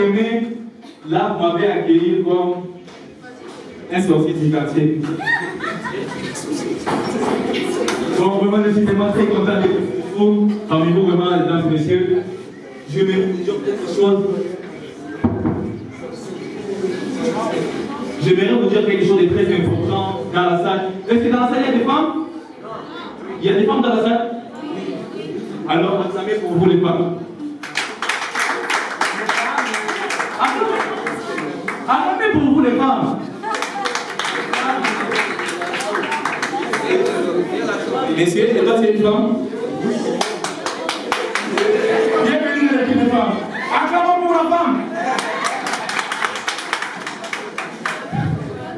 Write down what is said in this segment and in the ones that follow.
aimé, là, vous m'avez accueilli comme un sorcier du quartier. Donc, vraiment, je suis vraiment très content de vous. Parmi vous, vraiment, mesdames et messieurs, je vais vous dire quelque chose. J'aimerais vous dire quelque chose de très important dans la salle. Est-ce que dans la salle, il y a des femmes? Il y a des femmes dans la salle? Alors, acclamez pour vous les femmes. Acclamez pour vous les femmes. Messieurs, et toi, c'est une femme? Bienvenue dans l'équipe de femmes. Acclamons pour la femme.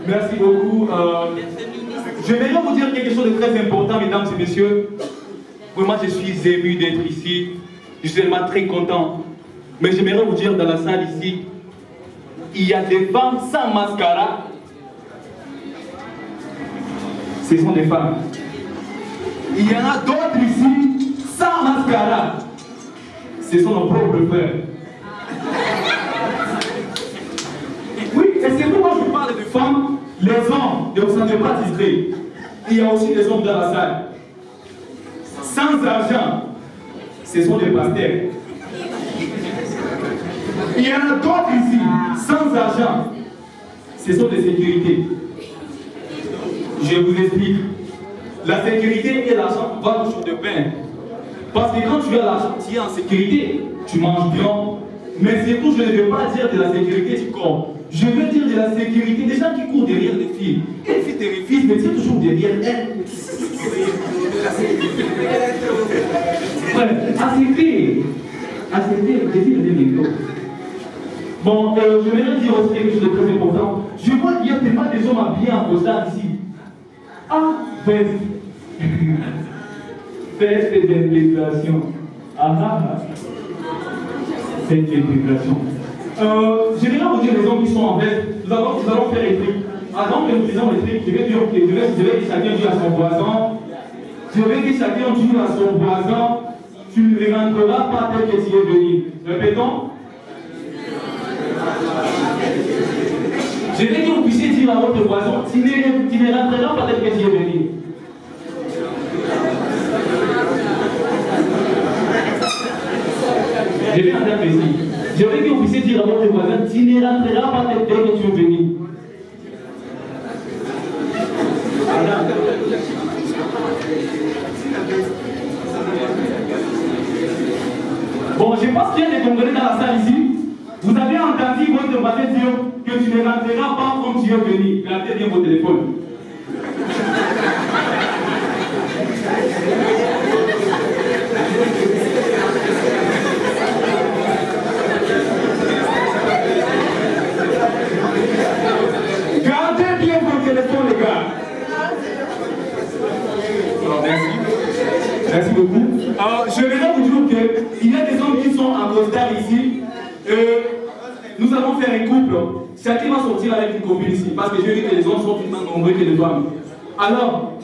Merci beaucoup. Je vais vous dire quelque chose de très important, mesdames et messieurs. Vraiment, je suis ému d'être ici. Je suis vraiment très content. Mais j'aimerais vous dire dans la salle ici, il y a des femmes sans mascara. Ce sont des femmes. Il y en a d'autres ici sans mascara. Ce sont nos propres frères. Oui, et c'est pourquoi je parle de femmes. Les hommes, ne vous sentez pas discrets. Il y a aussi des hommes dans la salle. Sans argent, ce sont des pasteurs. Il y en a d'autres ici, sans argent, ce sont des sécurités. Je vous explique. La sécurité et l'argent vont toujours de pain. Parce que quand tu as l'argent, tu es en sécurité, tu manges bien. Mais surtout, je ne veux pas dire de la sécurité du corps. Je veux dire de la sécurité des gens qui courent derrière les filles. Et les filles te refusent, mais tu es toujours derrière elles. Ouais, acceptez. Acceptez, le désir de bientôt. Bon, je vais dire aussi quelque chose de très important. Je vois qu'il y a tellement des hommes habillés en costard ici. Ah, fête. Fête d'intégration. Ah ah ah. Fête d'intégration. Je vais vous dire les hommes qui sont en fait. Nous allons faire les trucs. Avant que nous faisons les trucs, je vais dire chacun dit à son voisin. Je vais dire chacun dit à son voisin. Tu ne rentreras pas tel que tu es venu. Répétons. Je vais que vous puissiez dire à votre voisin, tu ne rentreras pas tel que tu es venu. Je vais entendre ici. Je veux que vous puissiez dire à votre voisin, tu ne rentreras pas tel que tu es venu. Bon, je pense qu'il y a des Congolais dans la salle ici. Vous avez entendu votre voisin dire que tu ne rentreras pas comme tu es venu. Gardez bien vos téléphones. Gardez bien vos téléphones, les gars. Alors, merci. Merci beaucoup. Je vais vous dire qu'il y a des hommes qui sont en costard ici. Nous allons faire un couple. Chacun va sortir avec une copine ici. Parce que je dis que les hommes sont plus nombreux que les femmes. Alors,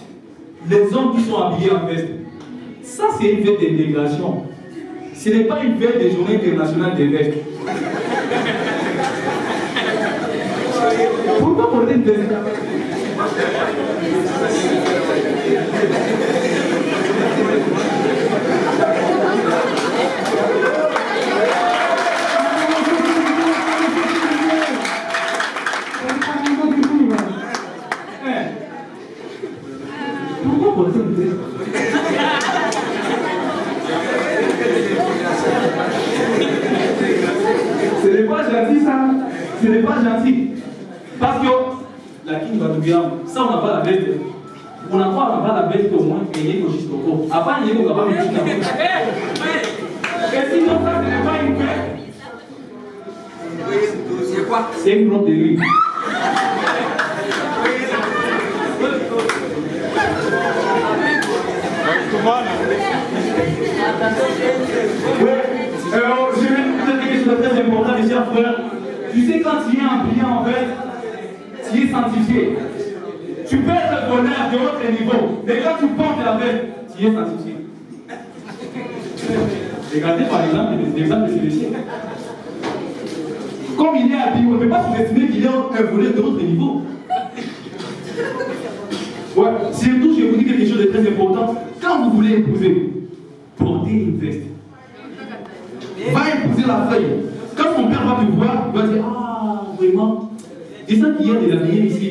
les hommes qui sont habillés en veste, ça c'est une fête d'intégration. Ce n'est pas une fête de journée internationale des vestes. Pourquoi porter une veste? Pourquoi porter une veste? Ce n'est pas gentil ça. Ce n'est pas gentil. Parce que la king va nous dire, ça on n'a pas la veste. On n'a pas la veste au moins, et il y a juste au corps. Après, il y a pas de chine. Et sinon, ça, ce n'est pas une veste. C'est quoi? C'est une robe de nuit. Je vais vous dire quelque chose de très important, mes chers frères. Tu sais, quand tu es habillé en veste, tu es sanctifié. Tu peux être voleur de haut niveau, mais quand tu portes la veste, tu es sanctifié. Regardez par exemple l'exemple de celui-ci. Comme il est habillé, on ne peut pas sous-estimer qu'il est un voleur de votre niveau. Ouais, surtout, je vous dis quelque chose de très important. Quand vous voulez épouser, portez une veste. Va épouser la feuille. Quand ton père va te voir, il va dire, ah, vraiment, c'est ça qu'il y a des habillés ici.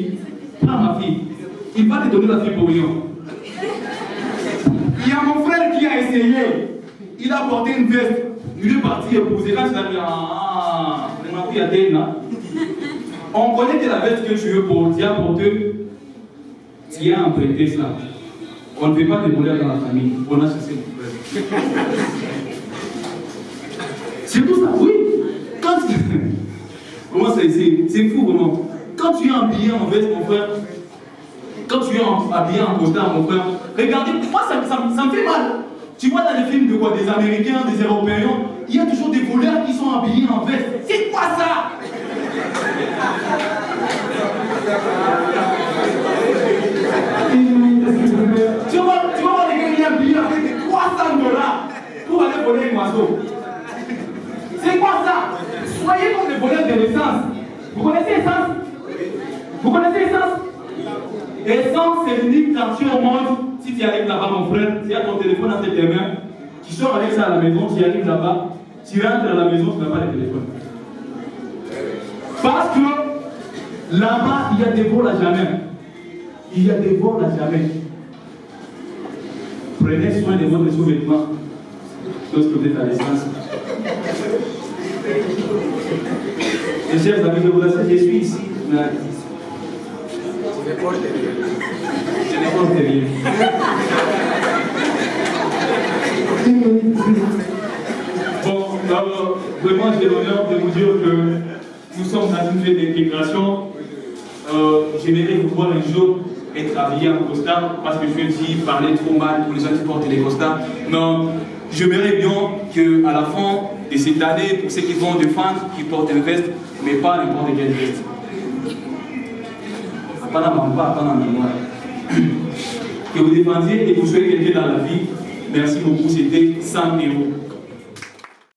Prends ma fille. Il va te donner la fille pour rien. Il y a mon frère qui a essayé. Il a porté une veste. Il est parti épouser. Quand il a dit, ah, ma fille a été là. On connaît que la veste que tu veux porter, tu as emprunté cela. On ne fait pas de voleurs dans la famille. On a chassé mon frère. C'est tout ça, oui. Quand tu... Comment c'est fou vraiment. Quand tu es habillé en veste, mon frère, quand tu es habillé en costard, mon frère, regardez, moi ça me fait mal. Tu vois dans les films de quoi, des Américains, des Européens, il y a toujours des voleurs qui sont habillés en veste. C'est quoi ça? Tu vois les gars, ils sont habillés avec des $300 pour aller voler un oiseau. C'est quoi ça? Soyez comme les voleurs de l'essence. Vous connaissez l'essence? Vous connaissez l'essence? Essence, c'est l'unique quartier au monde. Si tu arrives là-bas, mon frère, tu as ton téléphone dans tes mains, tu sors avec ça à la maison, tu arrives là-bas, tu rentres à la maison, tu n'as pas de téléphone. Parce que là-bas, il y a des vols à jamais. Il y a des vols à jamais. Prenez soin de votre sous-vêtement lorsque vous êtes à l'essence. Mes chers amis, je vous assure, je suis ici. Je ne porte rien. Bon, vraiment, j'ai l'honneur de vous dire que nous sommes dans une fête d'intégration. J'aimerais vous voir un jour être habillé en costard, parce que je dis parler trop mal pour les gens qui portent des costards. Non, j'aimerais bien qu'à la fin de cette année, pour ceux qui vont défendre, qui portent une veste, mais pas n'importe quelle veste. Que vous défendiez et que vous soyez quelqu'un dans la vie. Merci beaucoup, c'était 100 €.